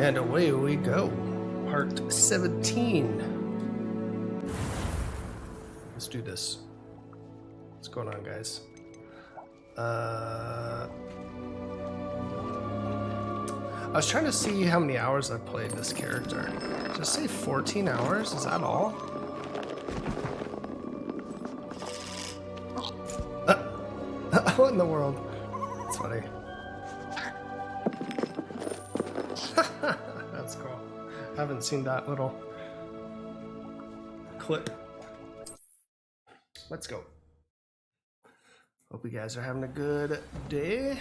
And away we go. Part 17. Let's do this. What's going on, guys? I was trying to see how many hours I've played this character. Just say 14 hours? Is that all? What in the world? That's funny. That's cool. I haven't seen that little clip. Let's go. Hope you guys are having a good day.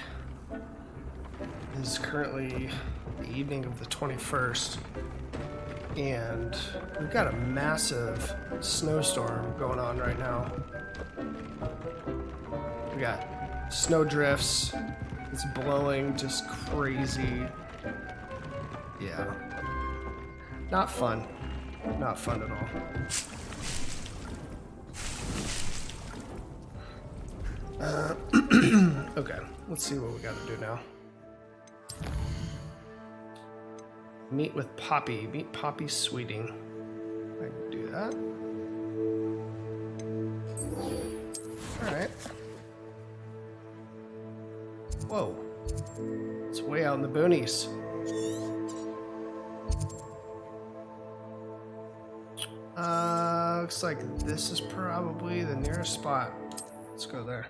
It is currently the evening of the 21st, and we've got a massive snowstorm going on right now. We got snow drifts. It's blowing just crazy. Yeah. Not fun. Not fun at all. Okay, let's see what we gotta do now. Meet with Poppy. Meet Poppy Sweeting. I can do that. Alright. Whoa. It's way out in the boonies. Looks like this is probably the nearest spot. Let's go there.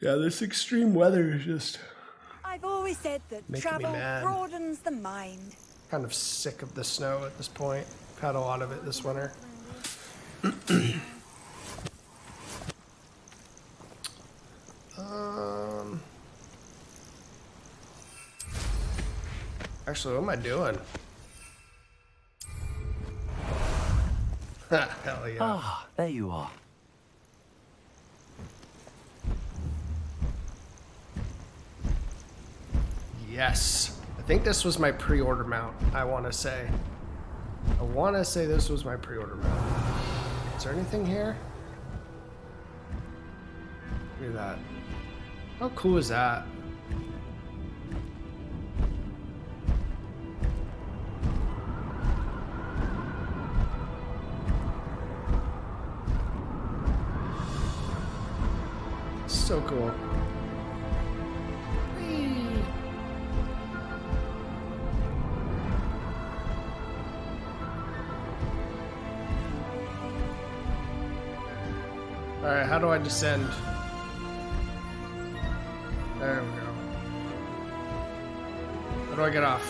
Yeah, this extreme weather is just... I've always said that travel broadens the mind. Kind of sick of the snow at this point. I've had a lot of it this winter. Actually, what am I doing? Hell yeah. Ah, there you are. Yes. I think this was my pre-order mount, I want to say. I want to say this was my pre-order mount. Is there anything here? Look at that. How cool is that? So cool. Whee! Alright, how do I descend? There we go. How do I get off?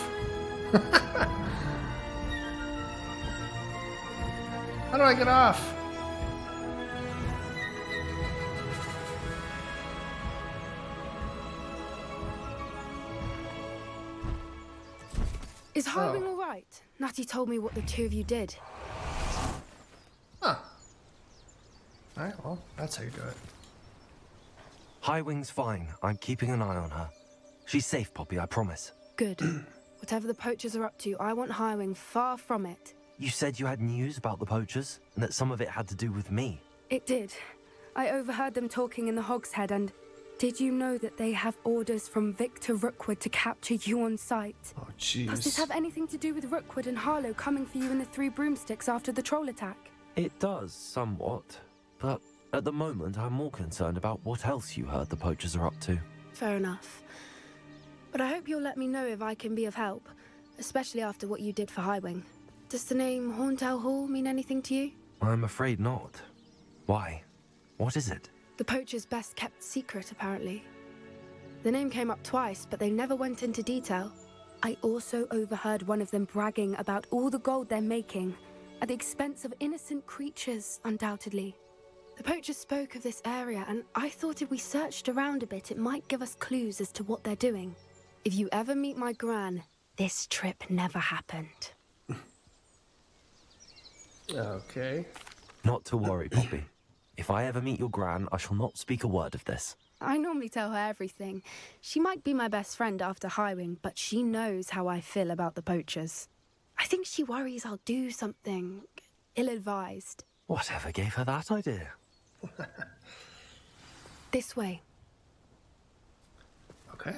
How do I get off? Is Highwing all right? Natty told me what the two of you did. Huh. Alright, well, that's how you do it. Highwing's fine. I'm keeping an eye on her. She's safe, Poppy, I promise. Good. Whatever the Poachers are up to, I want Highwing far from it. You said you had news about the Poachers, and that some of it had to do with me. It did. I overheard them talking in the Hogshead, and did you know that they have orders from Victor Rookwood to capture you on sight? Oh, jeez. Does this have anything to do with Rookwood and Harlow coming for you in the Three Broomsticks after the troll attack? It does, somewhat. But at the moment, I'm more concerned about what else you heard the Poachers are up to. Fair enough. But I hope you'll let me know if I can be of help, especially after what you did for Highwing. Does the name Horntail Hall mean anything to you? I'm afraid not. Why? What is it? The Poachers' best kept secret, apparently. The name came up twice, but they never went into detail. I also overheard one of them bragging about all the gold they're making, at the expense of innocent creatures, undoubtedly. The Poachers spoke of this area, and I thought if we searched around a bit, it might give us clues as to what they're doing. If you ever meet my gran, this trip never happened. Okay. Not to worry, Poppy. If I ever meet your gran, I shall not speak a word of this. I normally tell her everything. She might be my best friend after Highwing, but she knows how I feel about the Poachers. I think she worries I'll do something ill-advised. Whatever gave her that idea? This way. Okay.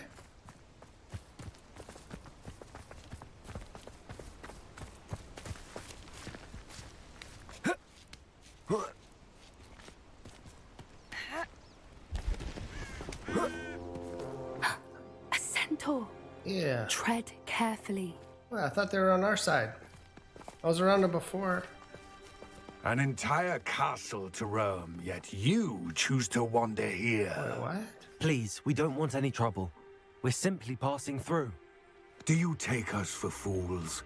A centaur. Yeah. Tread carefully. Well, I thought they were on our side. I was around them before. An entire castle to roam, yet you choose to wander here. Wait, what? Please, we don't want any trouble. We're simply passing through. Do you take us for fools?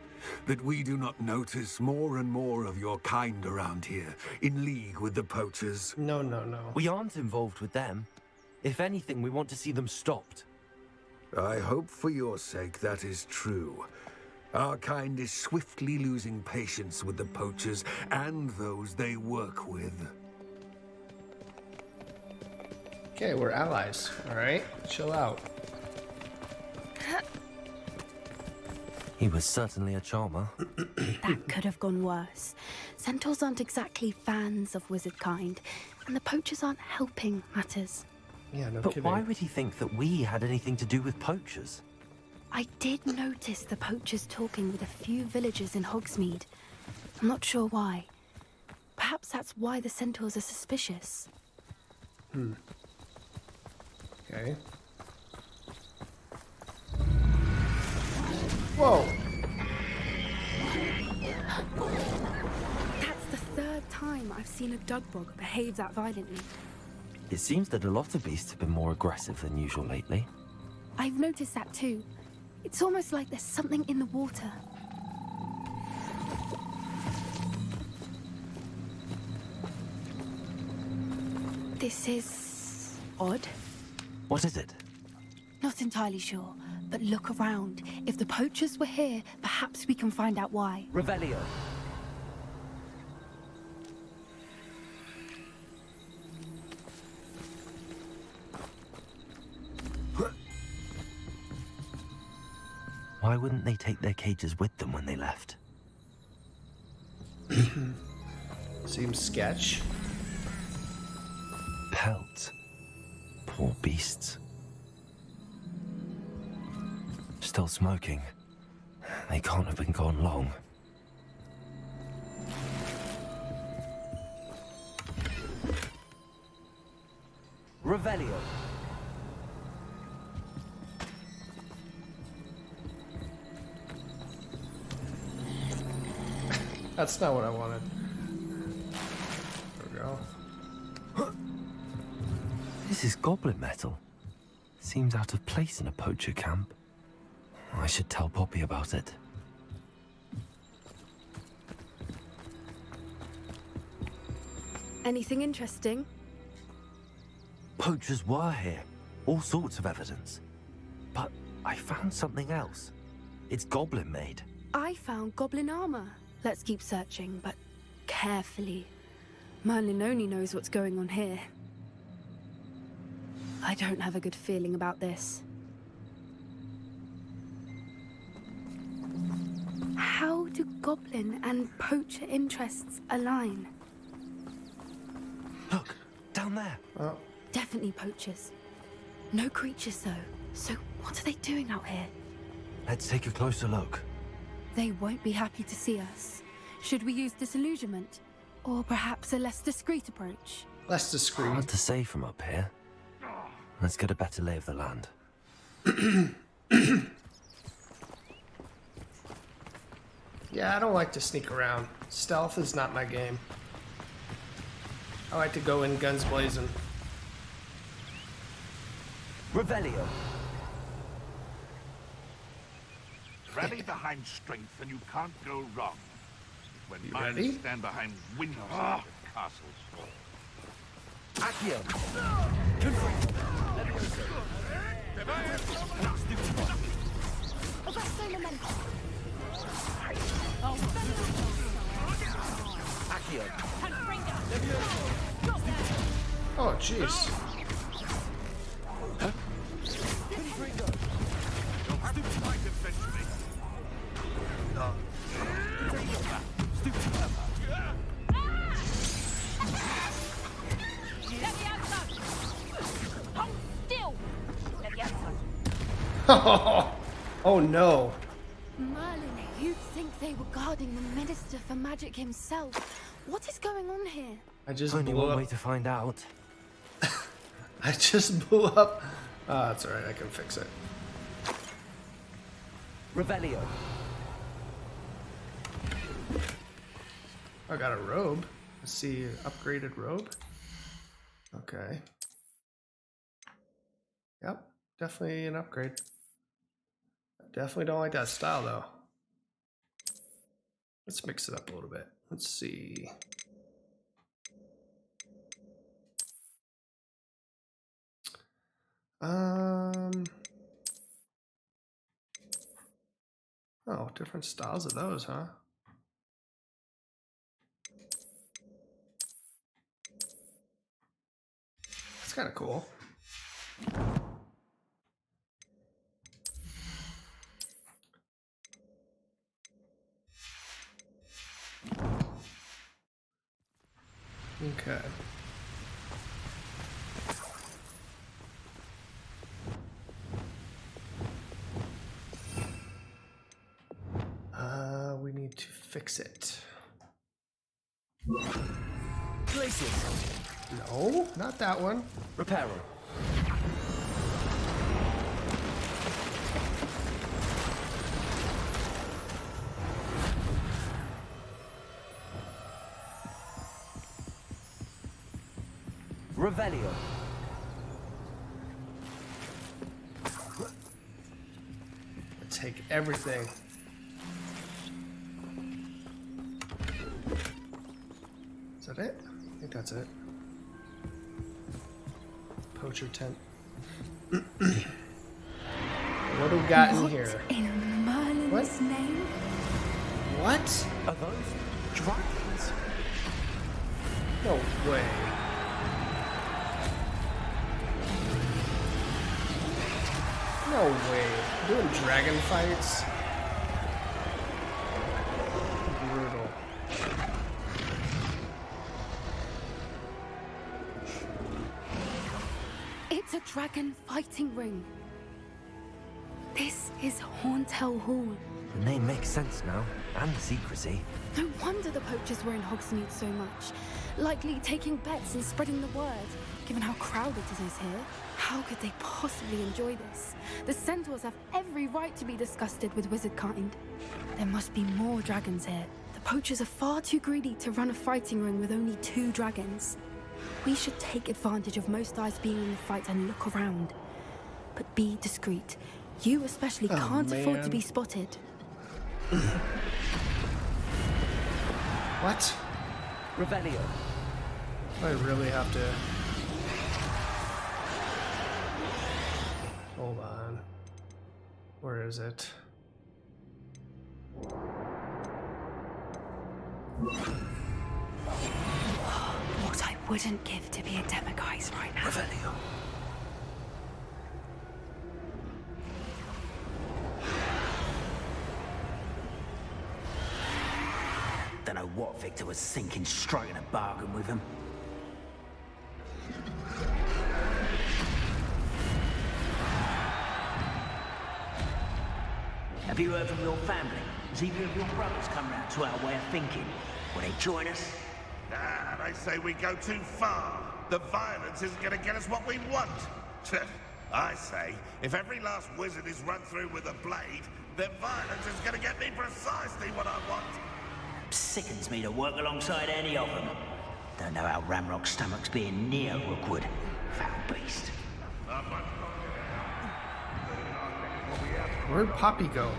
That we do not notice more and more of your kind around here, in league with the poachers? No, no, no. We aren't involved with them. If anything, we want to see them stopped. I hope for your sake that is true. Our kind is swiftly losing patience with the poachers and those they work with. Okay, we're allies. All right, chill out. He was certainly a charmer. That could have gone worse. Centaurs aren't exactly fans of wizard kind, and the poachers aren't helping matters. Yeah, no But kidding. why would he think that we had anything to do with poachers? I did notice the poachers talking with a few villagers in Hogsmeade. I'm not sure why. Perhaps that's why the centaurs are suspicious. Okay. Whoa! That's the third time I've seen a dugbog behave that violently. It seems that a lot of beasts have been more aggressive than usual lately. I've noticed that too. It's almost like there's something in the water. This is odd. What is it? Not entirely sure, but look around. If the poachers were here, perhaps we can find out why. Revelio. Why wouldn't they take their cages with them when they left? Seems sketch. Pelts. Poor beasts. Still smoking. They can't have been gone long. Revelio. That's not what I wanted. There we go. This is goblin metal. Seems out of place in a poacher camp. I should tell Poppy about it. Anything interesting? Poachers were here. All sorts of evidence. But I found something else. It's goblin made. I found goblin armor. Let's keep searching, but carefully. Merlin only knows what's going on here. I don't have a good feeling about this. How do goblin and poacher interests align? Look, down there. Oh, Definitely poachers. No creatures, though. So what are they doing out here? Let's take a closer look. They won't be happy to see us. Should we use disillusionment? Or perhaps a less discreet approach? less discreet. Hard to say from up here. Let's get a better lay of the land. Yeah, I don't like to sneak around. Stealth is not my game. I like to go in guns blazing. Revelio. Rally behind strength and you can't go wrong. When You minds ready? stand behind windows and castles fall. Accio. Accio. Oh, jeez. You'll have to fight eventually. Let me outside! Hold still! Let me outside! Oh no. Merlin, you'd think they were guarding the Minister for Magic himself. What is going on here? I just Only blew one up. way to find out. I just blew up. That's alright, I can fix it. Revelio. I got a robe. Let's see, upgraded robe. Okay. Yep, definitely an upgrade. Definitely don't like that style though. Let's mix it up a little bit. Let's see. Oh, different styles of those, huh? That's kind of cool. Okay. We need to fix it. Places. No, not that one. Reparo. Revelio. Take everything. Is that it? I think that's it. Poacher tent. What do we got in here? In Merlin's name? What? Are those dragons? No way. No way. Doing dragon fights? Brutal. It's a dragon fighting ring. This is Hauntel Hall. The name makes sense now, and the secrecy. No wonder the poachers were in Hogsmeade so much. Likely taking bets and spreading the word. Given how crowded it is here, how could they possibly enjoy this? The centaurs have every right to be disgusted with wizard kind. There must be more dragons here. The poachers are far too greedy to run a fighting ring with only 2 dragons. We should take advantage of most eyes being in the fight and look around. But be discreet. You especially can't afford to be spotted. What? Revelio. I really have to... Hold on. Where is it? What I wouldn't give to be a demiguise right now. Revelio. Don't know what Victor was thinking, striking a bargain with him. Have you heard from your family? Has either of your brothers come round to our way of thinking? Will they join us? Nah, they say we go too far. The violence isn't going to get us what we want. I say, if every last wizard is run through with a blade, then violence is going to get me precisely what I want. Sickens me to work alongside any of them. Don't know how Ramrock's stomach's being near Rookwood. Foul beast. Where'd Poppy go?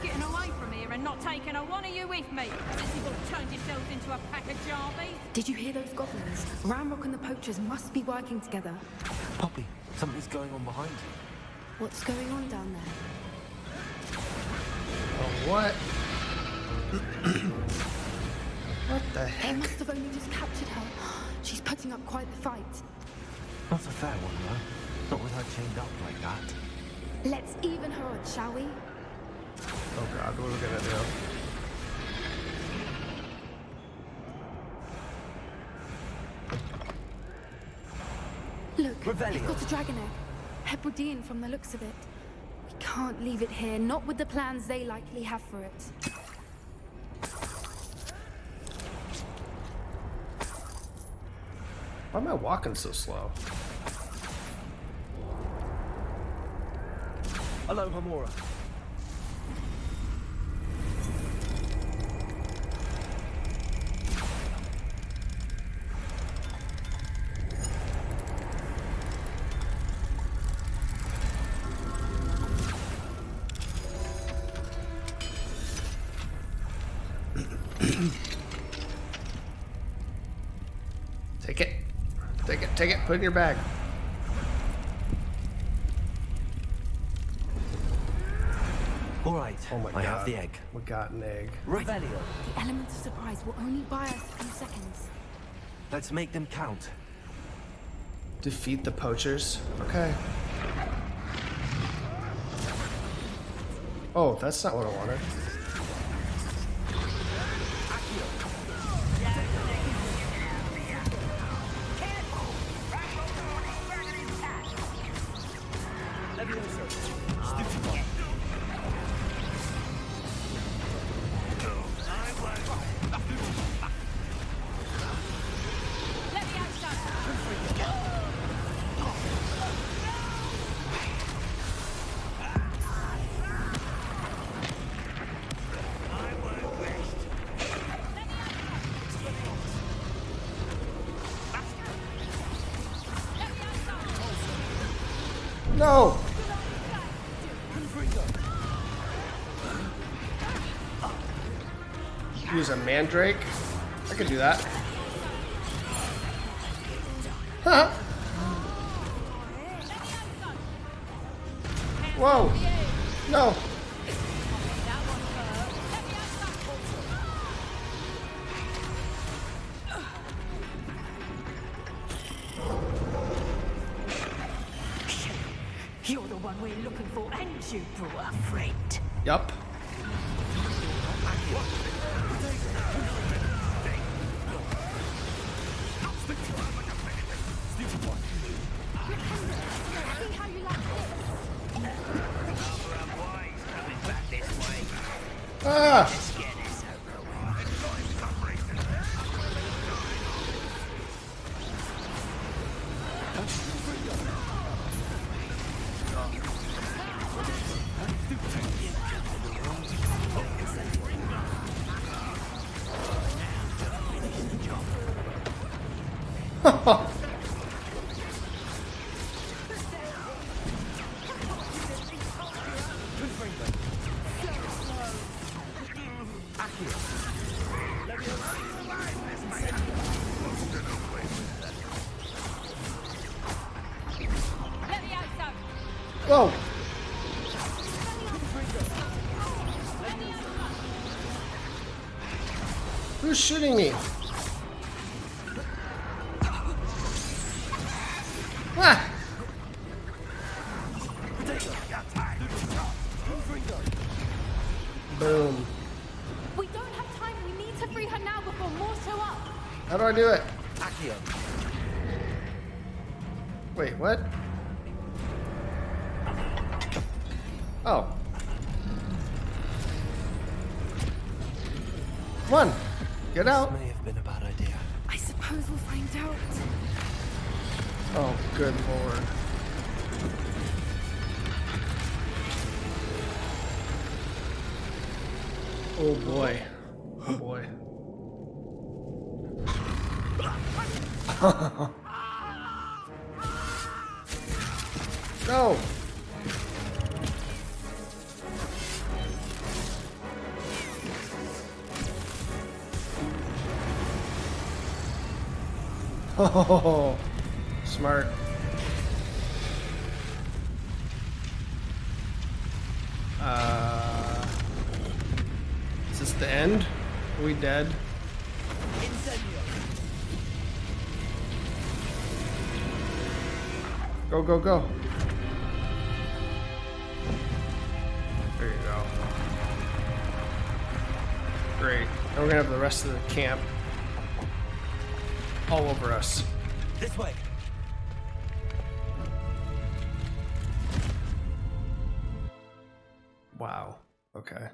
Getting away from here and not taking a one of you with me. Unless you've all turned yourselves into a pack of jarbies. Did you hear those goblins? Ramrock and the poachers must be working together. Poppy, something's going on behind you. What's going on down there? Oh, what? What the They heck? must have only just captured her. She's putting up quite the fight. Not a fair one, though. Not with her chained up like that. Let's even her odds, shall we? Oh god, what are we gonna do? They've got a dragon egg. Hebridean from the looks of it. We can't leave it here, not with the plans they likely have for it. Why am I walking so slow? Hello, Hamura. Take it. Take it. Take it. Put it in your bag. All right. Oh my God. I have the egg. We got an egg. Right. The element of surprise will only buy us a few seconds. Let's make them count. Defeat the poachers. Okay. Oh, that's not what I wanted. No! Use a mandrake. I could do that. Huh? Whoa! No! You're the one we're looking for, and you brought a friend. Yup. Ah! Whoa! Who's shooting me? Ah! Boom. We don't have time. We need to free her now before more show up. How do I do it? Wait, what? Oh. Come on. Get out. This may have been a bad idea. I suppose we'll find out. Oh, good lord. Oh boy. Oh boy. No! Oh, smart. Is this the end? Are we dead? Go, go, go. There you go. Great. Now we're gonna have the rest of the camp all over us. This way. Okay.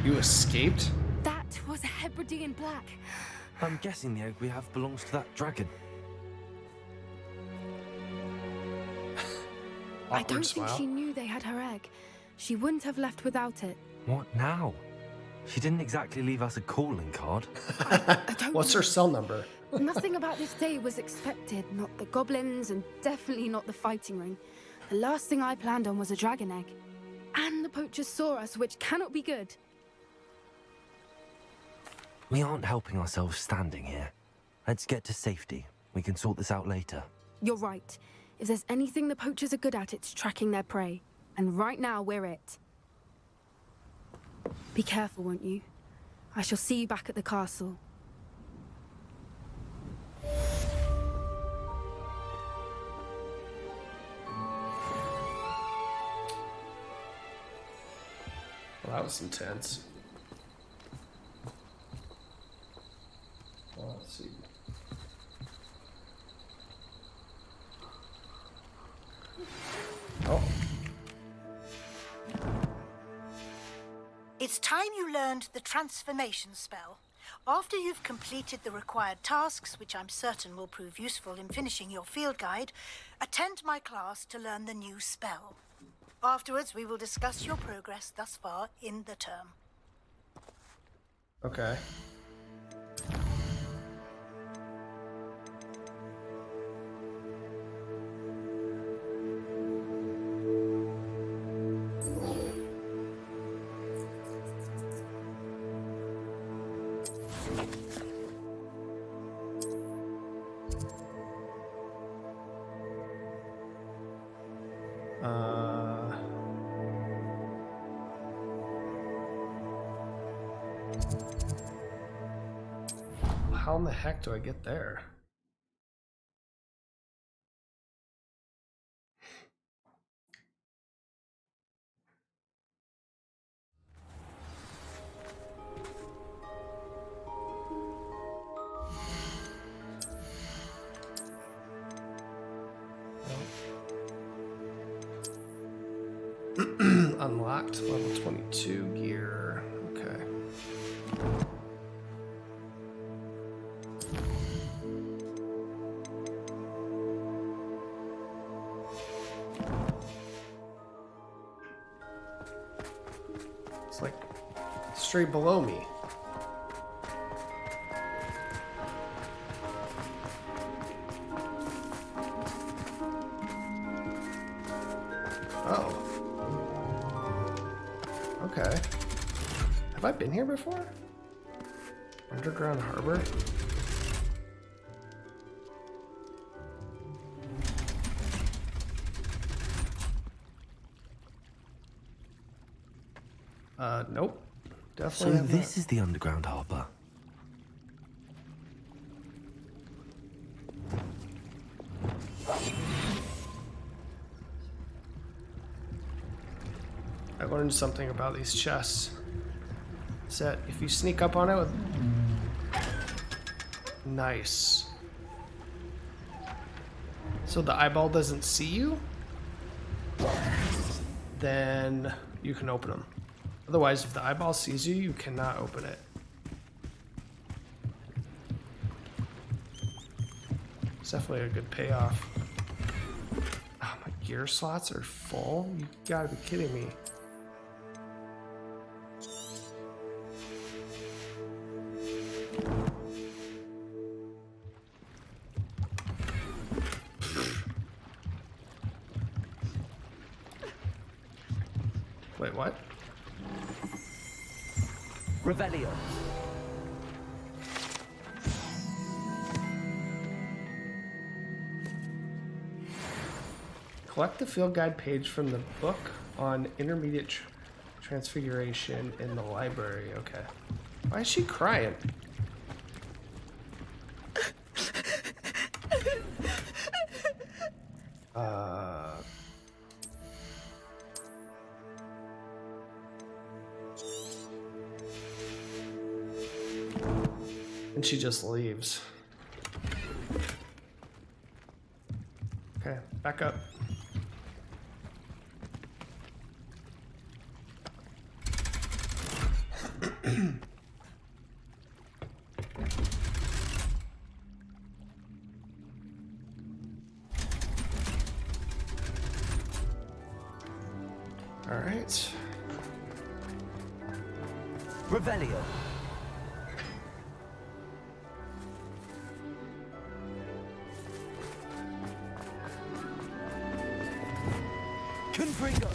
You escaped? That was a Hebridean black. I'm guessing the egg we have belongs to that dragon. I don't think she knew they had her egg. She wouldn't have left without it. What now? She didn't exactly leave us a calling card. I don't What's know. her cell number? Nothing about this day was expected. Not the goblins, and definitely not the fighting ring. The last thing I planned on was a dragon egg. And the poachers saw us, which cannot be good. We aren't helping ourselves standing here. Let's get to safety. We can sort this out later. You're right. If there's anything the poachers are good at, it's tracking their prey. And right now, we're it. Be careful, won't you? I shall see you back at the castle. Well, that was intense. Well, let's see. Oh. It's time you learned the transformation spell. After you've completed the required tasks, which I'm certain will prove useful in finishing your field guide, attend my class to learn the new spell. Afterwards, we will discuss your progress thus far in the term. Okay. How in the heck do I get there? Unlocked, level 22 gear. Okay. It's like straight below me. Oh. Okay. Have I been here before? Underground harbor? Nope. Definitely. So this is the underground harbor. I learned something about these chests. Is that if you sneak up on it with... Nice. So the eyeball doesn't see you? Then you can open them. Otherwise, if the eyeball sees you, you cannot open it. It's definitely a good payoff. Oh, my gear slots are full? You gotta be kidding me. Wait, what? Revelio. Collect the field guide page from the book on intermediate transfiguration in the library. Okay. Why is she crying? And she just leaves. Okay, back up. All right. Revelio. Confringo.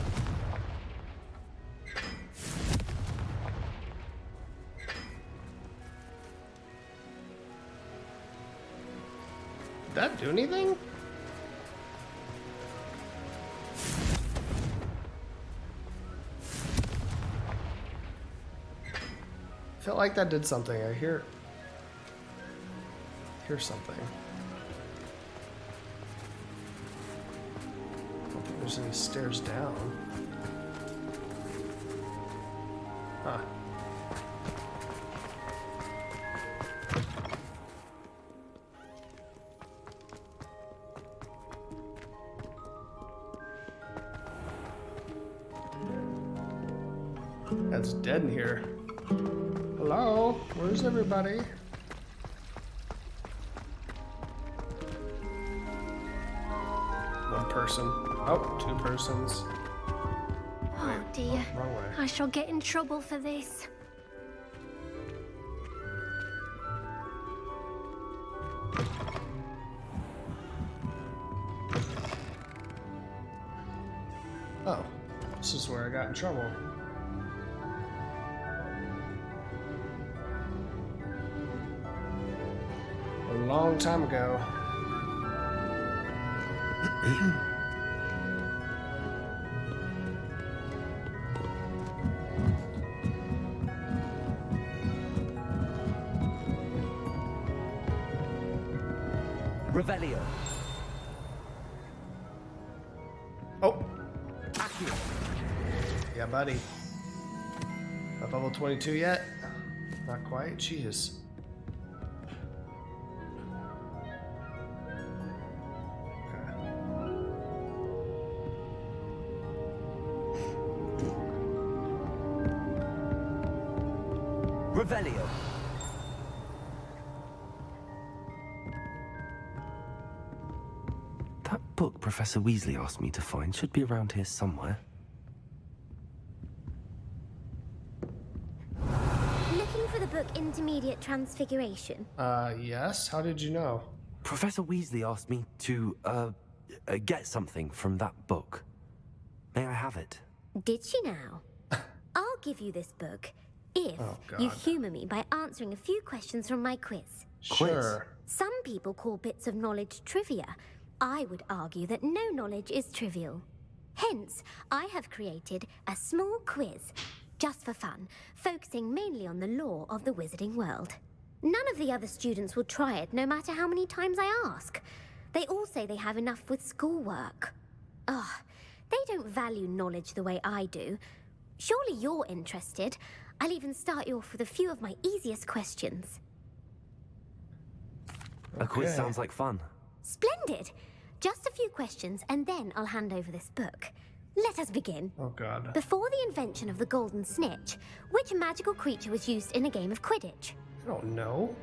Did that do anything? Felt like that did something. I hear something. I don't think there's any stairs down. Huh. That's dead in here. Hello? Where's everybody? One person. Oh, two persons. Oh dear. Oh, wrong way. I shall get in trouble for this. Oh, this is where I got in trouble. A long time ago. Revelio. Oh. Yeah, buddy. At level 22 yet? Not quite. Jeez. Revelio. That book Professor Weasley asked me to find should be around here somewhere. Looking for the book Intermediate Transfiguration? Yes? How did you know? Professor Weasley asked me to, get something from that book. May I have it? Did she now? I'll give you this book if you humour me by answering a few questions from my quiz. Sure. Some people call bits of knowledge trivia. I would argue that no knowledge is trivial. Hence, I have created a small quiz, just for fun, focusing mainly on the lore of the wizarding world. None of the other students will try it, no matter how many times I ask. They all say they have enough with schoolwork. Ugh, they don't value knowledge the way I do. Surely you're interested. I'll even start you off with a few of my easiest questions. A quiz sounds like fun. Splendid! Just a few questions, and then I'll hand over this book. Let us begin. Oh, God. Before the invention of the golden snitch, which magical creature was used in a game of Quidditch? I don't know.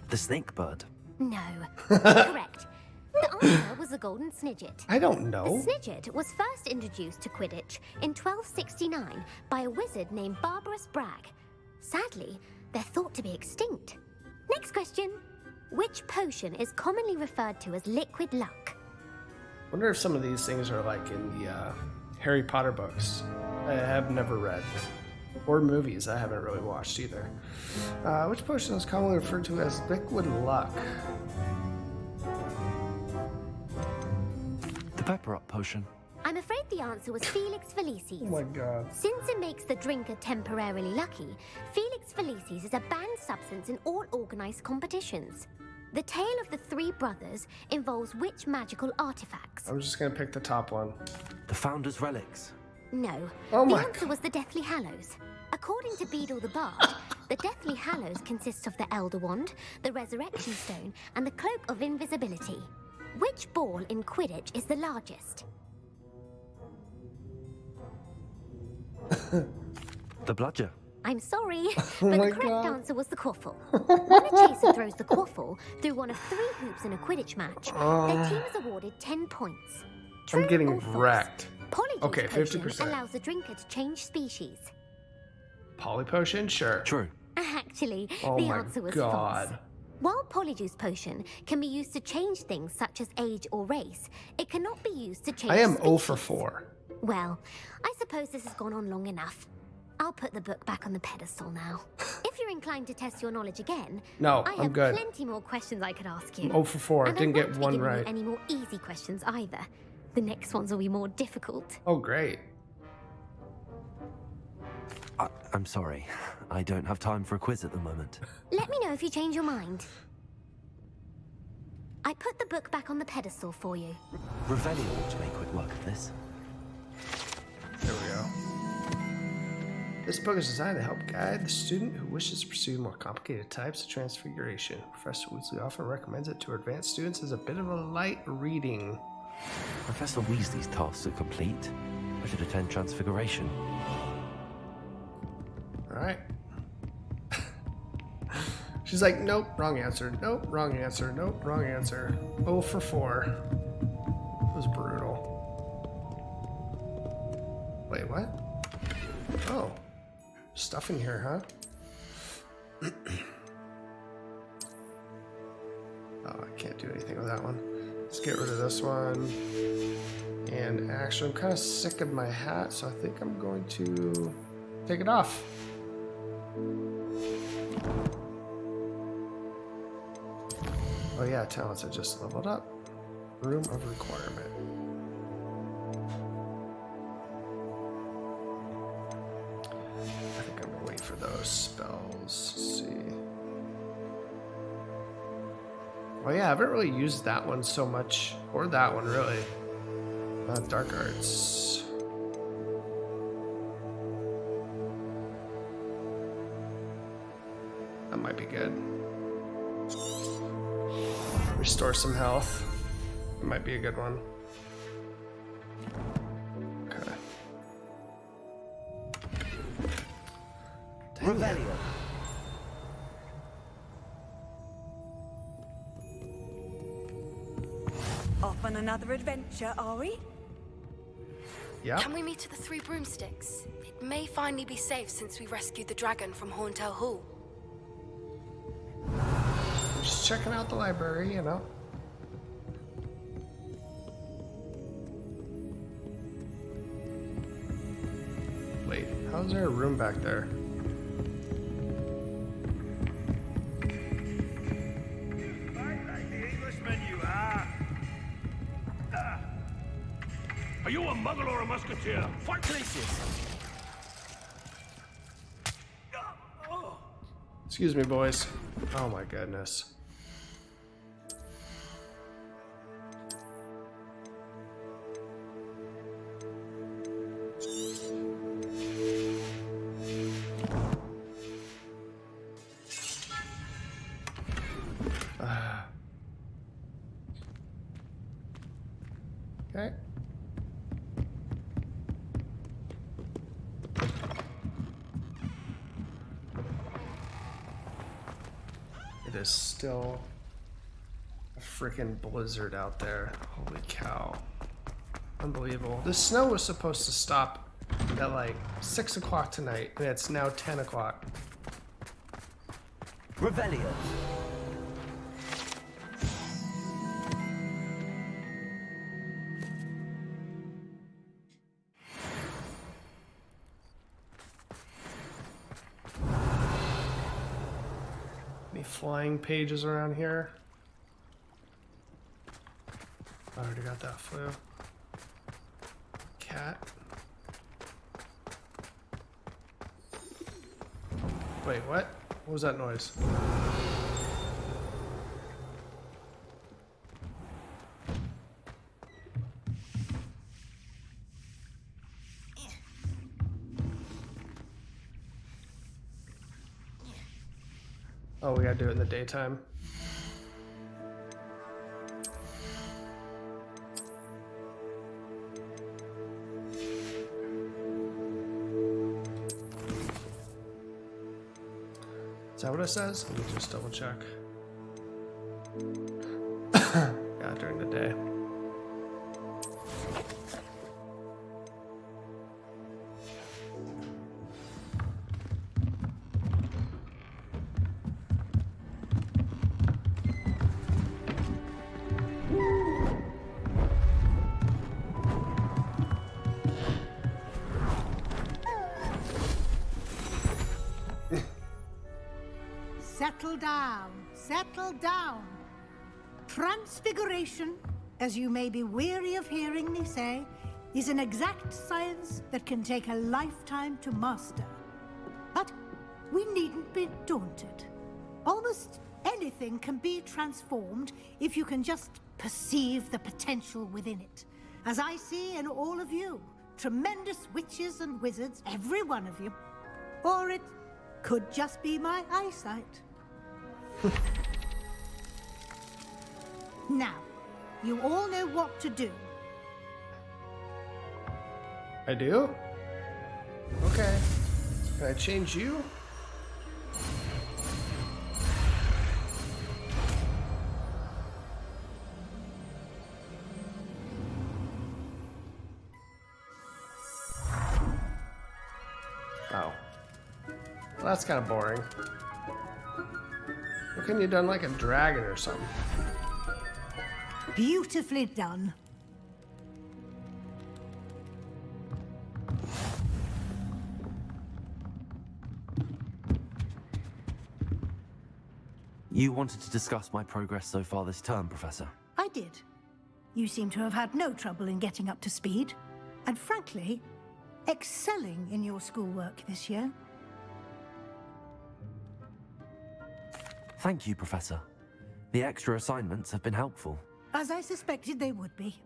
The snake bird. No. Correct. The answer was the golden snidget. I don't know. The snidget was first introduced to Quidditch in 1269 by a wizard named Barbarous Bragg. Sadly, they're thought to be extinct. Next question. Which potion is commonly referred to as liquid luck? I wonder if some of these things are like in the Harry Potter books. I have never read. Or movies I haven't really watched either. Which potion is commonly referred to as liquid luck? The pepper up potion. I'm afraid the answer was Felix Felicis. Oh my God. Since it makes the drinker temporarily lucky, Felix Felicis is a banned substance in all organized competitions. The tale of the three brothers involves which magical artifacts? I'm just gonna pick the top one. The Founder's Relics. no. Oh the my answer was the Deathly Hallows. According to Beadle the Bard, the Deathly Hallows consists of the Elder Wand, the Resurrection Stone, and the Cloak of Invisibility. Which ball in Quidditch is the largest? The bludger. I'm sorry, but the correct answer was the quaffle. When a chaser throws the quaffle through one of 3 hoops in a Quidditch match, their team is awarded 10 points. True I'm getting or false? wrecked. Polyjuice Okay, potion 50%. allows the drinker to change species. Poly potion? Sure. True. Actually, Oh the my answer was God. false. While Polyjuice potion can be used to change things such as age or race, it cannot be used to change I am species. 0 for 4. Well, I suppose this has gone on long enough. I'll put the book back on the pedestal now. If you're inclined to test your knowledge again, No, I I'm have good. plenty more questions I could ask you. I'm 0 for 4. And Didn't I get won't be one giving you right. any more easy questions either. The next ones will be more difficult. Oh, great. I'm sorry. I don't have time for a quiz at the moment. Let me know if you change your mind. I put the book back on the pedestal for you. Revelio ought to make quick work of this. There we go. This book is designed to help guide the student who wishes to pursue more complicated types of transfiguration. Professor Weasley often recommends it to her advanced students as a bit of a light reading. Professor Weasley's tasks are complete. I should attend Transfiguration. Alright. She's like, nope, wrong answer. Nope, wrong answer. Nope, wrong answer. 0 for 4. That was brutal. Wait, what? Oh. Stuff in here, huh? Oh, I can't do anything with that one. Let's get rid of this one. And actually, I'm kind of sick of my hat, so I think I'm going to take it off. Oh yeah, talents I just leveled up. Room of requirement. I think I'm gonna wait for those spells. Let's see. Oh yeah, I haven't really used that one so much, or that one really. Dark Arts. That might be good. Restore some health. It might be a good one. Okay. Revelio. Off on another adventure, are we? Yeah. Can we meet at the 3 Broomsticks? It may finally be safe since we rescued the dragon from Horntail Hall. Just checking out the library, you know. Wait, how's there a room back there? Are you a muggle or a musketeer? Fight places! Excuse me, boys. Oh my goodness. Okay. It is still a freaking blizzard out there. Holy cow. Unbelievable. The snow was supposed to stop at like 6 o'clock tonight, and it's now 10 o'clock. Revelio. Any flying pages around here? I already got that flu. Cat. Wait, what? What was that noise? Oh, we gotta do it in the daytime. Is that what it says? Let me just double check. Yeah, during the day. Settle down, settle down. Transfiguration, as you may be weary of hearing me say, is an exact science that can take a lifetime to master. But we needn't be daunted. Almost anything can be transformed if you can just perceive the potential within it. As I see in all of you, tremendous witches and wizards, every one of you. Or it could just be my eyesight. Now, you all know what to do. I do? Okay. Can I change you? Oh. Well, that's kind of boring. Why couldn't you done like a dragon or something? Beautifully done. You wanted to discuss my progress so far this term, Professor? I did. You seem to have had no trouble in getting up to speed. And frankly, excelling in your schoolwork this year. Thank you, Professor. The extra assignments have been helpful. As I suspected they would be.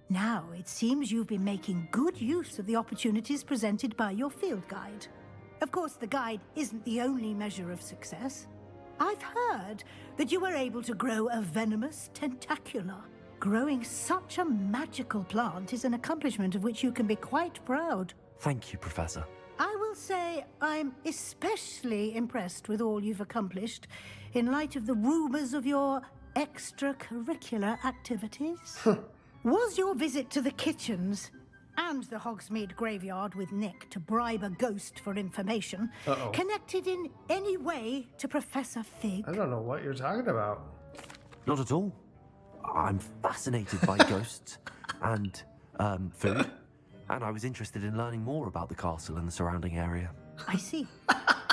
Now, it seems you've been making good use of the opportunities presented by your field guide. Of course, the guide isn't the only measure of success. I've heard that you were able to grow a venomous tentacula. Growing such a magical plant is an accomplishment of which you can be quite proud. Thank you, Professor. I will say I'm especially impressed with all you've accomplished in light of the rumors of your extracurricular activities. Was your visit to the kitchens and the Hogsmeade graveyard with Nick to bribe a ghost for information connected in any way to Professor Fig? I don't know what you're talking about. Not at all. I'm fascinated by ghosts and food, and I was interested in learning more about the castle and the surrounding area. I see.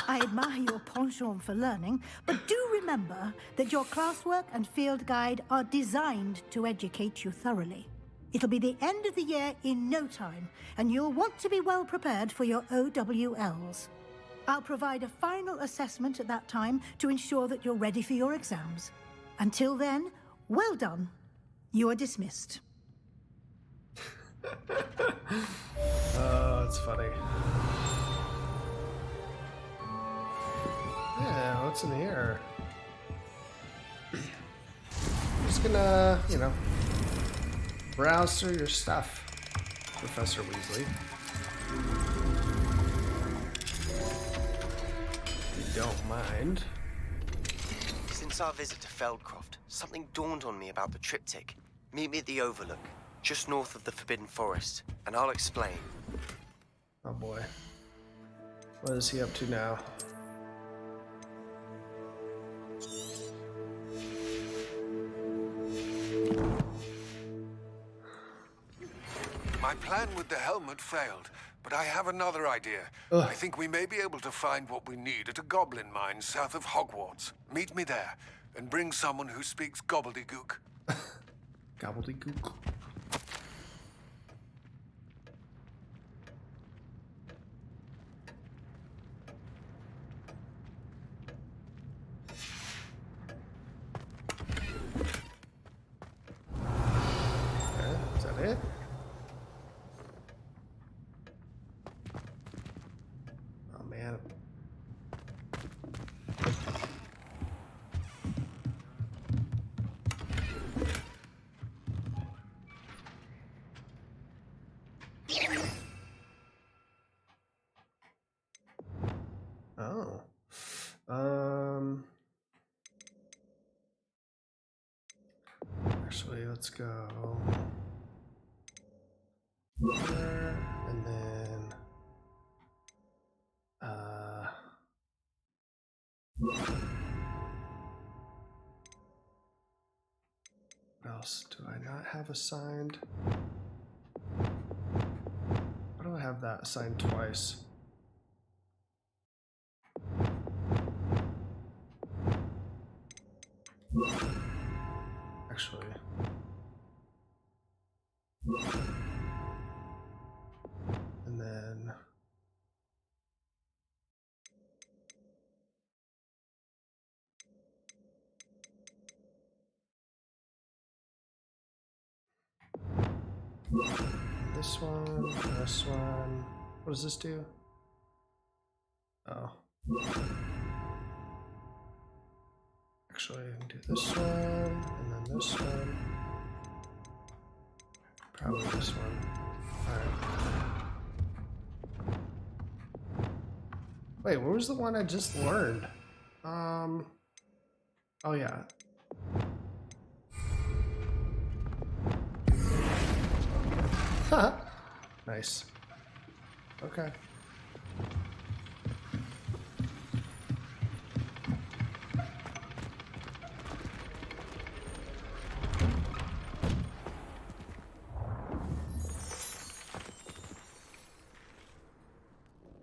I admire your penchant for learning, but do remember that your classwork and field guide are designed to educate you thoroughly. It'll be the end of the year in no time, and you'll want to be well prepared for your OWLs. I'll provide a final assessment at that time to ensure that you're ready for your exams. Until then, well done. You are dismissed. Oh, it's funny. Yeah, what's in here? I'm just gonna, browse through your stuff, Professor Weasley. If you don't mind. Since our visit to Feldcroft, something dawned on me about the triptych. Meet me at the Overlook, just north of the Forbidden Forest, and I'll explain. Oh boy. What is he up to now? My plan with the helmet failed, but I have another idea. I think we may be able to find what we need at a goblin mine south of Hogwarts. Meet me there, and bring someone who speaks gobbledygook. Gobbledygook. Is that it? Oh man. Actually, let's go there, and then what else do I not have assigned? Why do I have that assigned twice? Actually, and then this one, this one. What does this do? Oh. Actually, I can do this one, and then this one. Probably this one. Alright. Wait, where was the one I just learned? Oh yeah. Nice. Okay.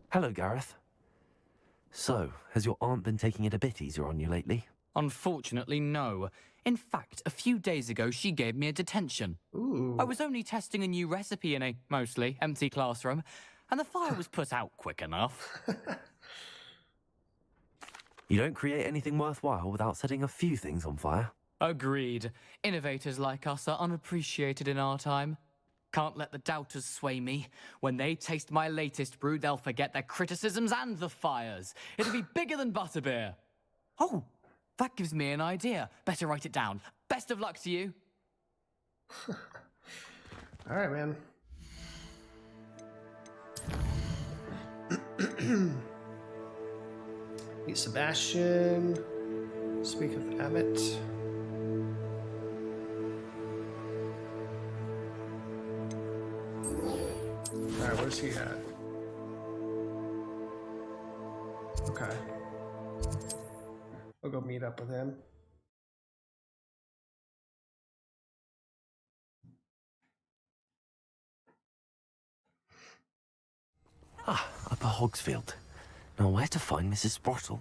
Hello, Gareth. So, has your aunt been taking it a bit easier on you lately? Unfortunately, no. In fact, a few days ago, she gave me a detention. Ooh. I was only testing a new recipe in a mostly empty classroom, and the fire was put out quick enough. You don't create anything worthwhile without setting a few things on fire. Agreed. Innovators like us are unappreciated in our time. Can't let the doubters sway me. When they taste my latest brew, they'll forget their criticisms and the fires. It'll be bigger than butterbeer. Oh, that gives me an idea. Better write it down. Best of luck to you. All right, man. Meet Sebastian. Speak of Emmett. Alright, where's he at? Okay. We'll go meet up with him. Ah, Upper Hogsfield. Now where to find Mrs. Sprottle?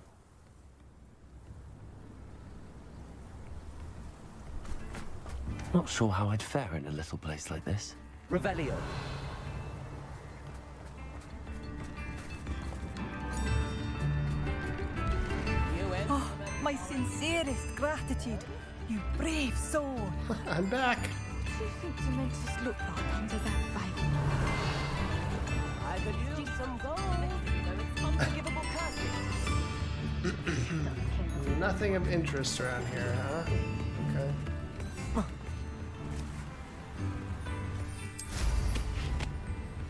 Not sure how I'd fare in a little place like this. Revelio. Oh, my sincerest gratitude, you brave soul. I'm back. She thinks it makes us look like under that veil. I could use some gold. It's unforgivable curses. Nothing of interest around here, huh? Okay.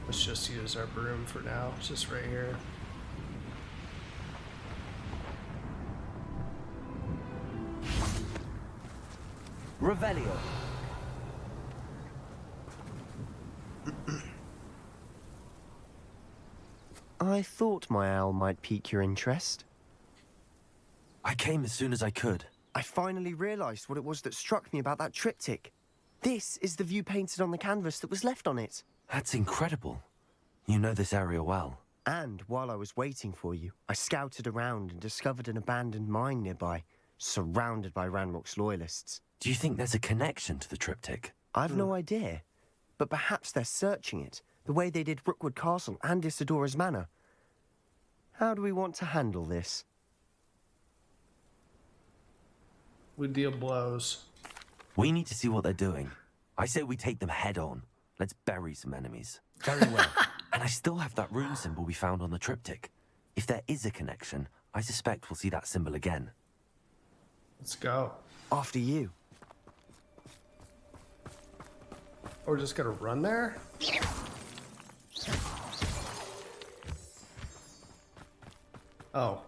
Let's just use our broom for now. It's just right here. Revelio. I thought my owl might pique your interest. I came as soon as I could. I finally realized what it was that struck me about that triptych. This is the view painted on the canvas that was left on it. That's incredible. You know this area well. And while I was waiting for you, I scouted around and discovered an abandoned mine nearby, surrounded by Ranrock's loyalists. Do you think there's a connection to the triptych? I've no idea, but perhaps they're searching it, the way they did Rookwood Castle and Isidora's Manor. How do we want to handle this? We deal blows. We need to see what they're doing. I say we take them head on. Let's bury some enemies. Very well. And I still have that rune symbol we found on the triptych. If there is a connection, I suspect we'll see that symbol again. Let's go. After you. Or just gonna run there? Oh.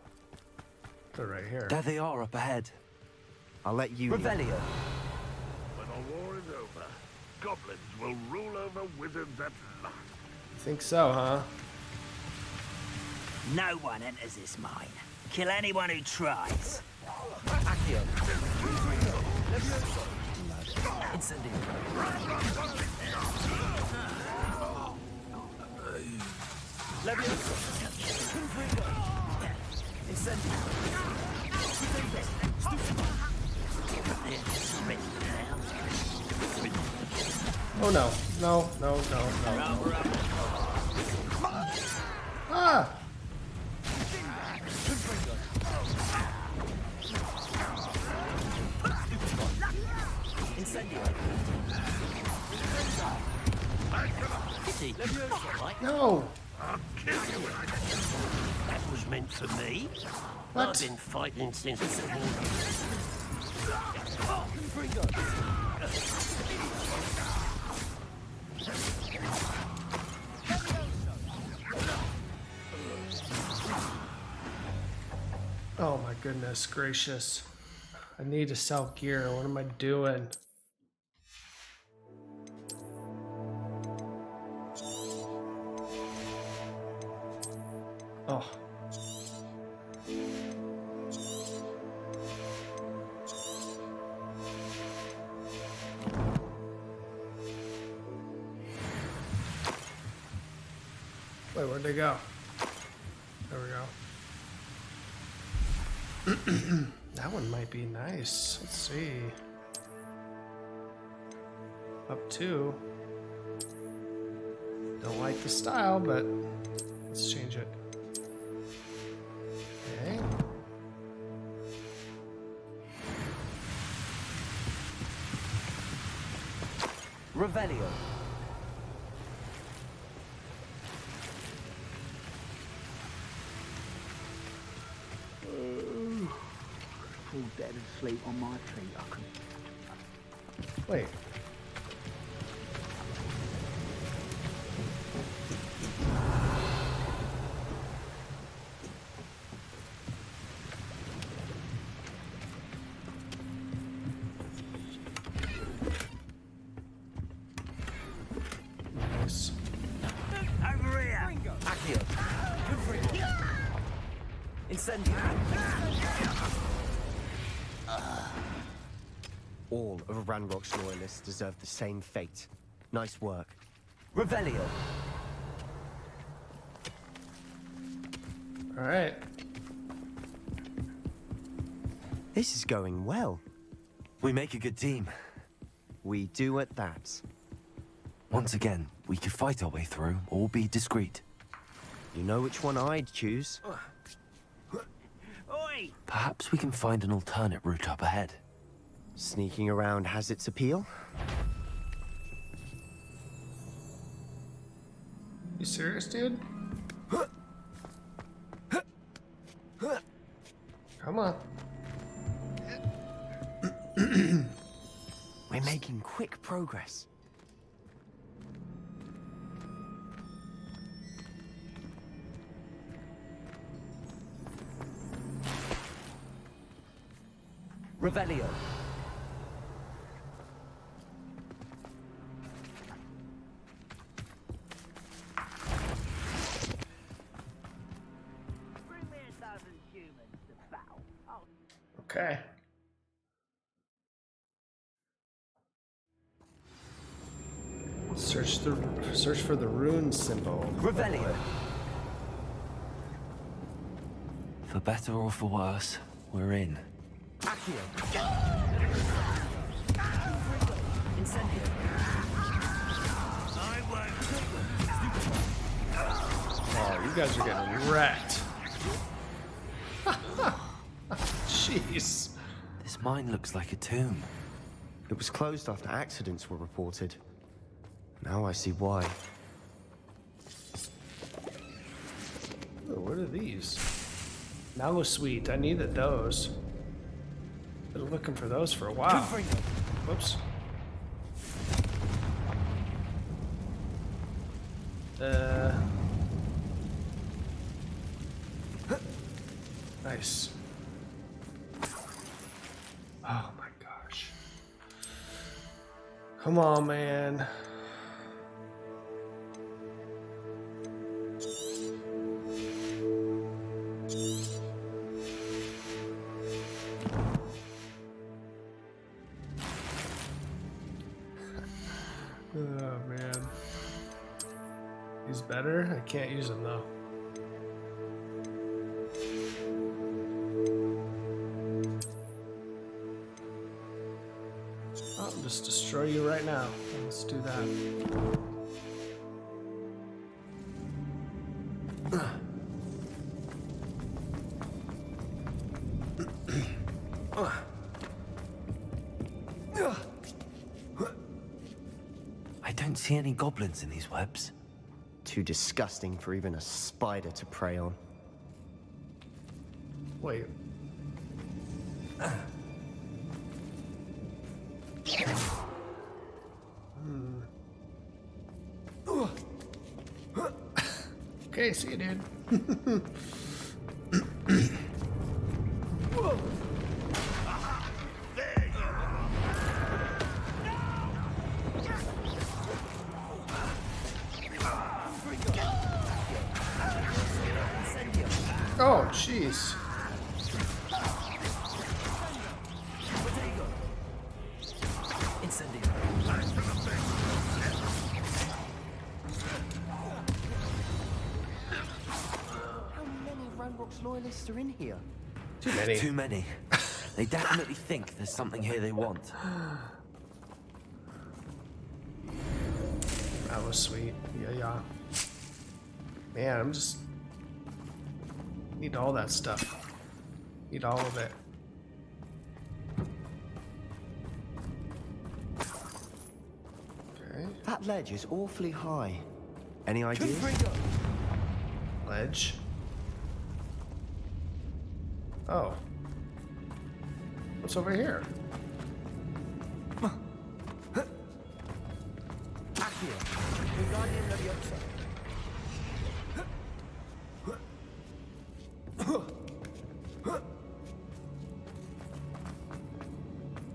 They're right here. There they are up ahead. I'll let you... Revelio. The war is over. Goblins will rule over wizards at last. Think so, huh? No one enters this mine. Kill anyone who tries. Oh no. No, no, no, no, no. Ah! No! That was meant for me. What? I've been fighting since the war. Oh my goodness gracious. I need to sell gear. What am I doing? Oh. Wait, where'd they go? There we go. That one might be nice. Let's see. Up 2. Don't like the style, but let's change it. Okay. Revelio. Fall dead asleep on my feet. I can. Wait. Nice. Over here. Accio. Incendio. All of Ranrock's loyalists deserve the same fate. Nice work. Revelio. All right. This is going well. We make a good team. We do at that. Once again, we could fight our way through or be discreet. You know which one I'd choose. Oi! Perhaps we can find an alternate route up ahead. Sneaking around has its appeal. You serious, dude? Come on. We're making quick progress. Revelio. Bring me a dozen humans to battle. Okay. Search for the rune symbol. Revelio. For better or for worse, we're in. Accio. Incendio. Oh, you guys are getting wrecked. Jeez. This mine looks like a tomb. It was closed after accidents were reported. Now I see why. Oh, what are these? Mango sweet. I needed those. Been looking for those for a while. Whoops. Nice. Oh my gosh. Come on, man. Oh, man. He's better? I can't use him, though. I'll just destroy you right now. Let's do that. I don't see any goblins in these webs. Too disgusting for even a spider to prey on. Wait. Okay, see you, dude. Oh, jeez. Loyalists are in here. Too many. Too many. They definitely think there's something here they want. That was sweet. Yeah. Man, I'm just... Need all that stuff. Need all of it. Okay. That ledge is awfully high. Any ideas? Ledge. Oh. What's over here?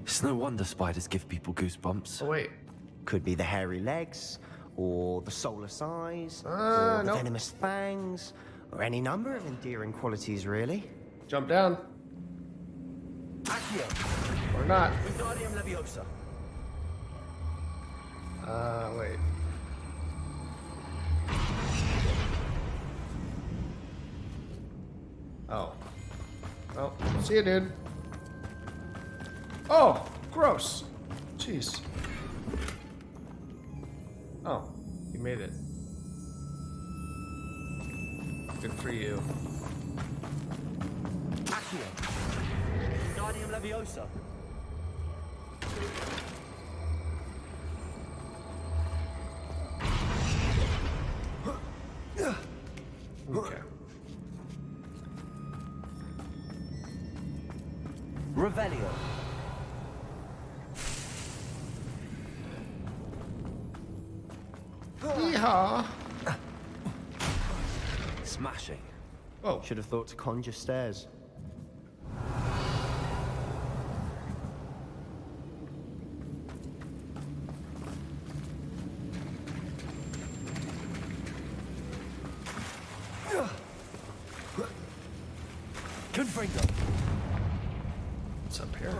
It's no wonder spiders give people goosebumps. Oh, wait. Could be the hairy legs, or the soulless eyes, or the venomous fangs, or any number of endearing qualities, really. Jump down. Or not. Wait. Oh. Well, see you, dude. Oh, gross. Jeez. Oh, you made it. Good for you. Okay. Revelio. Yeehaw. Smashing. Oh. Should have thought to conjure stairs. What's up here?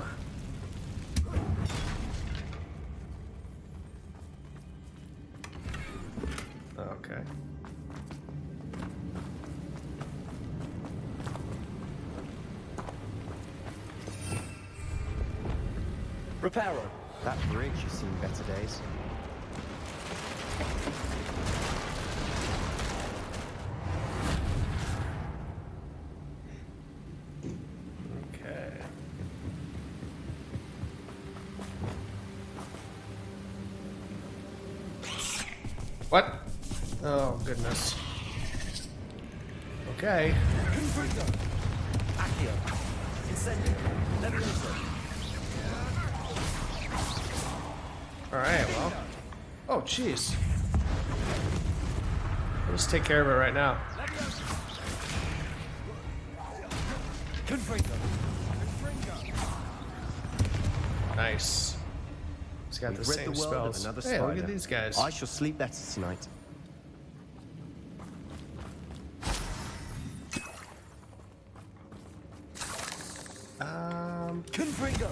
Okay. Reparo. That bridge has seen better days. Okay. What? Oh, goodness. Okay. Alright, well. Oh, jeez. Let's take care of it right now. Nice. He's got We've the rid same the world spells. of another Hey, spider. look at these guys. I shall sleep better tonight. Confringo.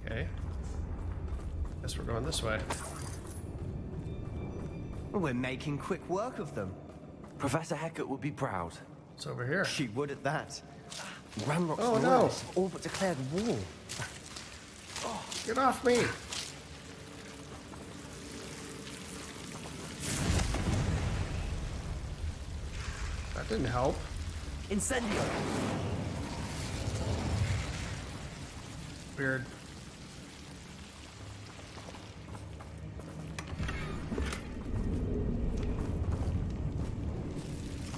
Okay. Guess we're going this way. We're making quick work of them. Professor Hecat would be proud. It's over here. She would at that. Ramrock's Oh, no. royalists have all but declared war. Oh, get off me! That didn't help. Incendio. Weird.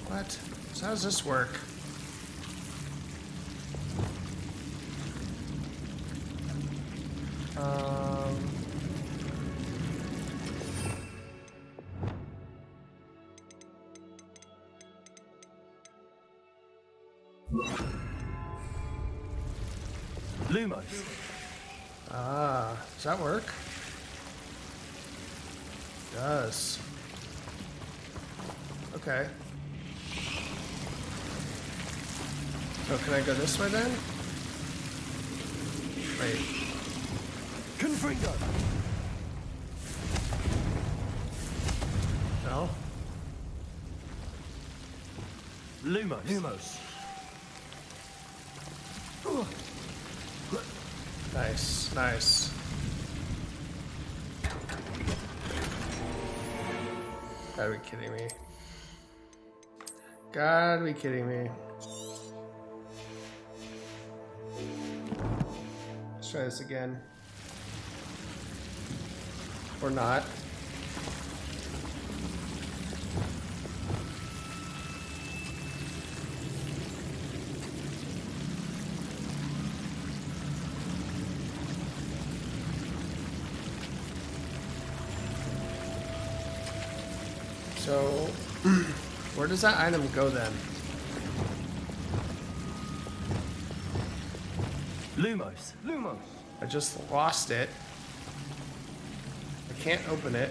What? So how does this work? Lumos. Ah, does that work? It does. Okay. So can I go this way then? Wait. Confringo. No? Lumos. Lumos. Nice, nice. Gotta be kidding me. Gotta be kidding me. Let's try this again. Or not. So, where does that item go then? Lumos. Lumos. I just lost it. I can't open it.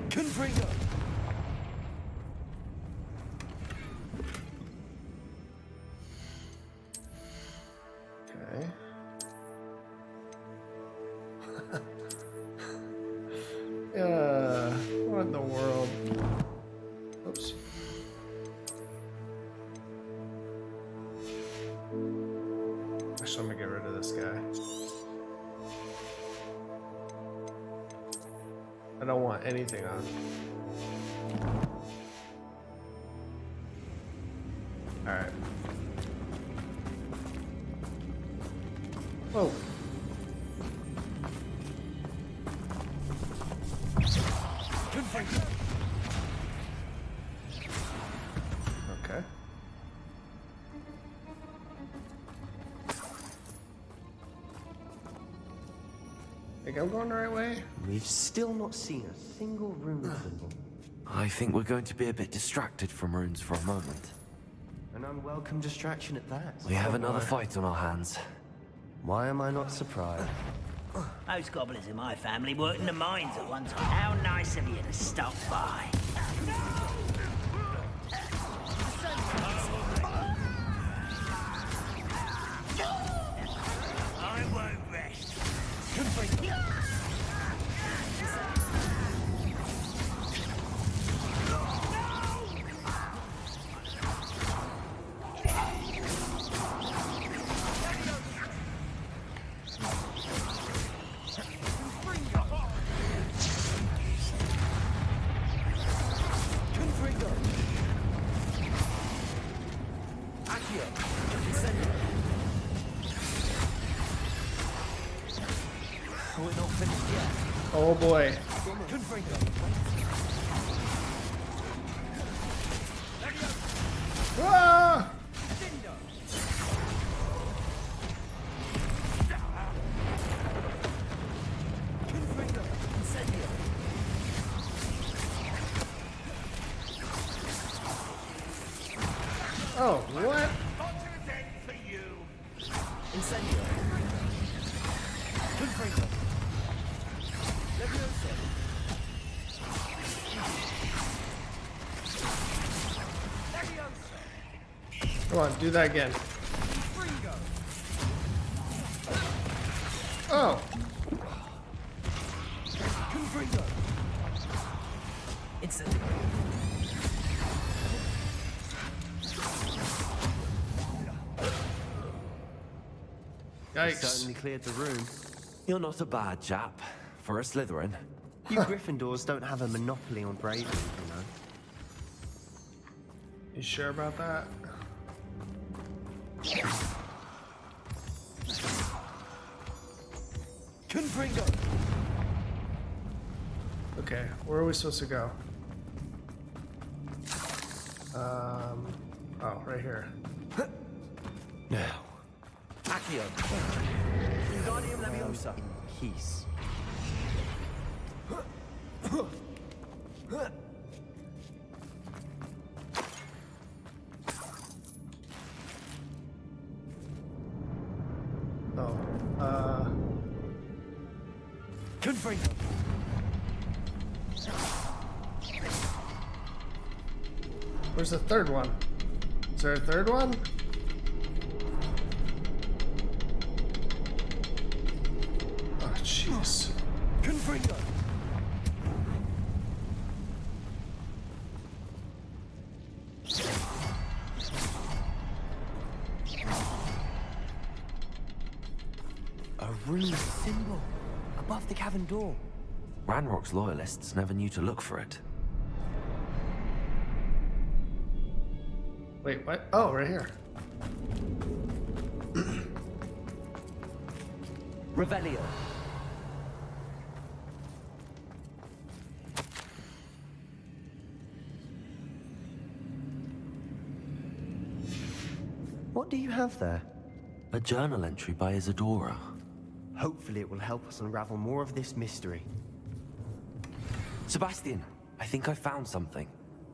Confringo. Okay. What in the world? Oops. Actually, I'm gonna get rid of this guy. I don't want anything on. Alright. Whoa. Okay. Think I'm going the right way? We've still not seen a single rune symbol. I think we're going to be a bit distracted from runes for a moment. An unwelcome distraction at that. We have another fight on our hands. Why am I not surprised? Those goblins in my family worked in the mines at one time. How nice of you to stop by. I won't rest. Oh boy. Ah! Oh, what? For you. Incendio. Confringo. Leviosa. Come on, do that again. Oh. Confringo. Incendio. Yikes. Certainly cleared the room. You're not a bad chap for a Slytherin. You Gryffindors don't have a monopoly on bravery, you know. You sure about that? Confringo. Okay, where are we supposed to go? Oh, right here. Now. Accio. Wingardium Leviosa. In peace. Oh, Confringo. where's the third one? Is there a third one? Oh, jeez. Confringo. A rune symbol above the cavern door. Ranrock's loyalists never knew to look for it. Wait, what? Oh, right here. Revelio. What do you have there? A journal entry by Isadora. Hopefully it will help us unravel more of this mystery. Sebastian, I think I found something.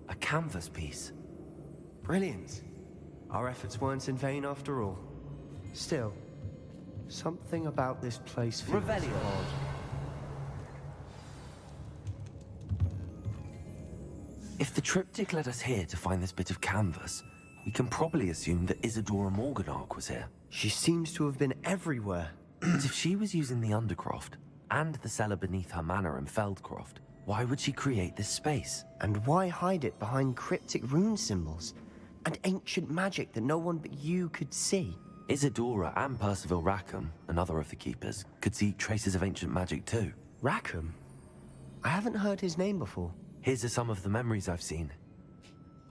A canvas piece. Brilliant. Our efforts weren't in vain after all. Still, something about this place feels Revelio. odd. If the triptych led us here to find this bit of canvas, we can probably assume that Isadora Morganark was here. She seems to have been everywhere. But if she was using the Undercroft, and the cellar beneath her manor in Feldcroft, why would she create this space? And why hide it behind cryptic rune symbols? And ancient magic that no one but you could see? Isadora and Percival Rackham, another of the Keepers, could see traces of ancient magic too. Rackham? I haven't heard his name before. Here's some of the memories I've seen.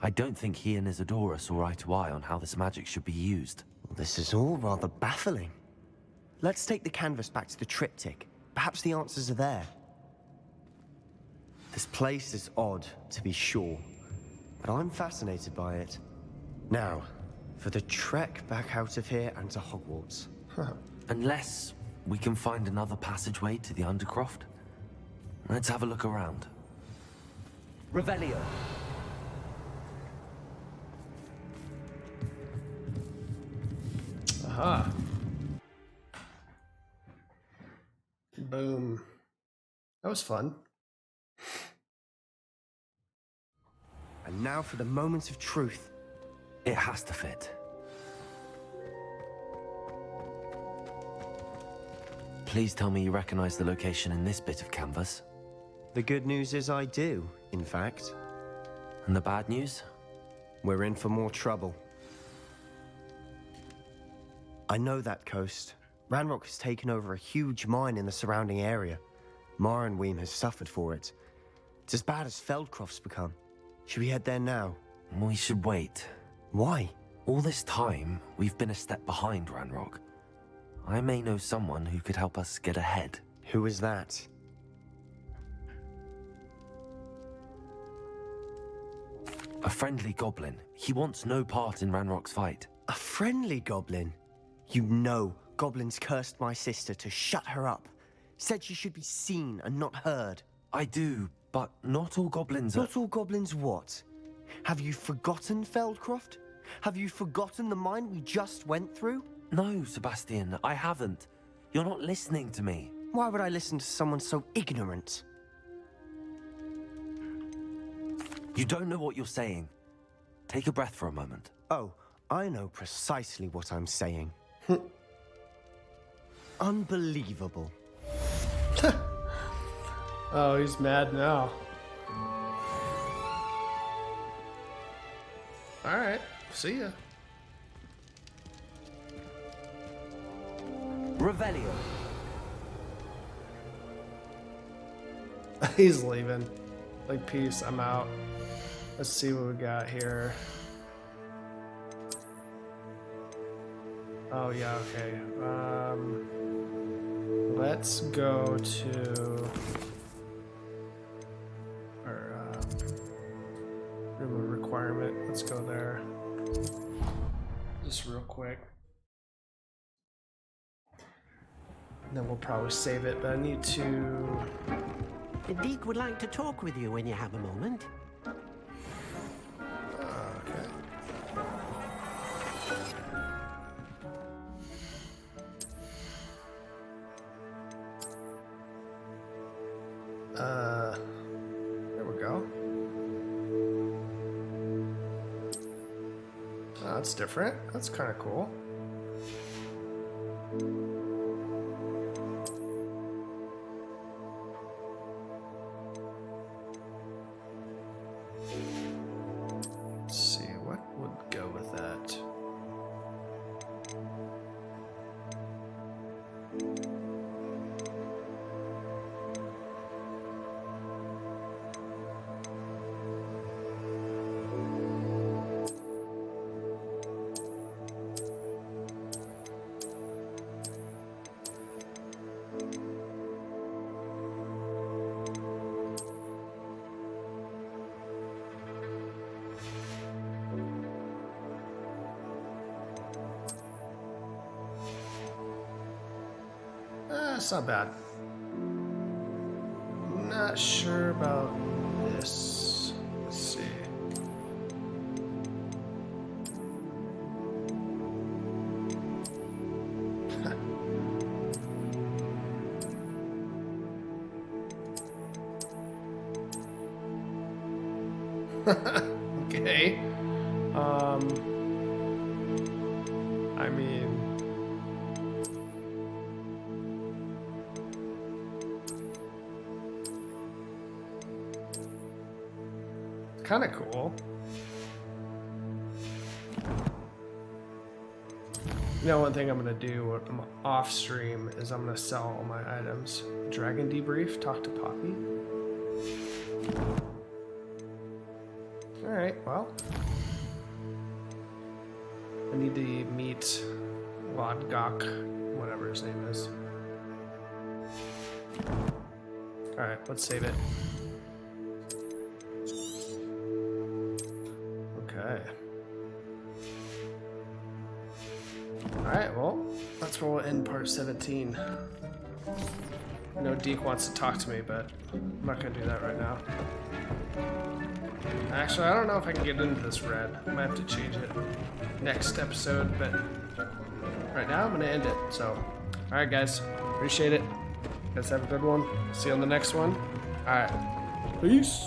I don't think he and Isadora saw eye to eye on how this magic should be used. This is all rather baffling. Let's take the canvas back to the triptych. Perhaps the answers are there. This place is odd, to be sure, but I'm fascinated by it. Now, for the trek back out of here and to Hogwarts. Unless we can find another passageway to the Undercroft. Let's have a look around. Revelio. Aha. Boom. That was fun. And now for the moment of truth. It has to fit. Please tell me you recognize the location in this bit of canvas. The good news is I do, in fact. And the bad news? We're in for more trouble. I know that coast. Ranrock has taken over a huge mine in the surrounding area. Marrenweem has suffered for it. It's as bad as Feldcroft's become. Should we head there now? We should wait. Why? All this time, we've been a step behind Ranrock. I may know someone who could help us get ahead. Who is that? A friendly goblin. He wants no part in Ranrock's fight. A friendly goblin? You know goblins cursed my sister to shut her up. Said she should be seen and not heard. I do, but not all goblins are... Not all goblins what? Have you forgotten Feldcroft? Have you forgotten the mine we just went through? No, Sebastian, I haven't. You're not listening to me. Why would I listen to someone so ignorant? You don't know what you're saying. Take a breath for a moment. Oh, I know precisely what I'm saying. Unbelievable. Oh, he's mad now. Alright, see ya. Revelio. He's leaving. Like, peace, I'm out. Let's see what we got here. Oh, yeah, okay. Let's go to our room of requirement. Let's go there. Just real quick. And then we'll probably save it, but I need to... The Deke would like to talk with you when you have a moment. Okay. There we go. Oh, that's different. That's kind of cool. Let's see, what would go with that? That's not bad. Not sure about this. Let's see. Okay. I mean, kind of cool. You know, one thing I'm gonna do when I'm off stream is I'm gonna sell all my items. Dragon debrief, talk to Poppy. Alright, well. I need to meet Lodgok, whatever his name is. Alright, let's save it. Okay. Alright, well, that's where we'll end part 17. I know Deke wants to talk to me, but I'm not going to do that right now. Actually, I don't know if I can get into this red. I might have to change it next episode, but right now I'm going to end it. So, alright guys, appreciate it. You guys have a good one. See you on the next one. Alright, peace.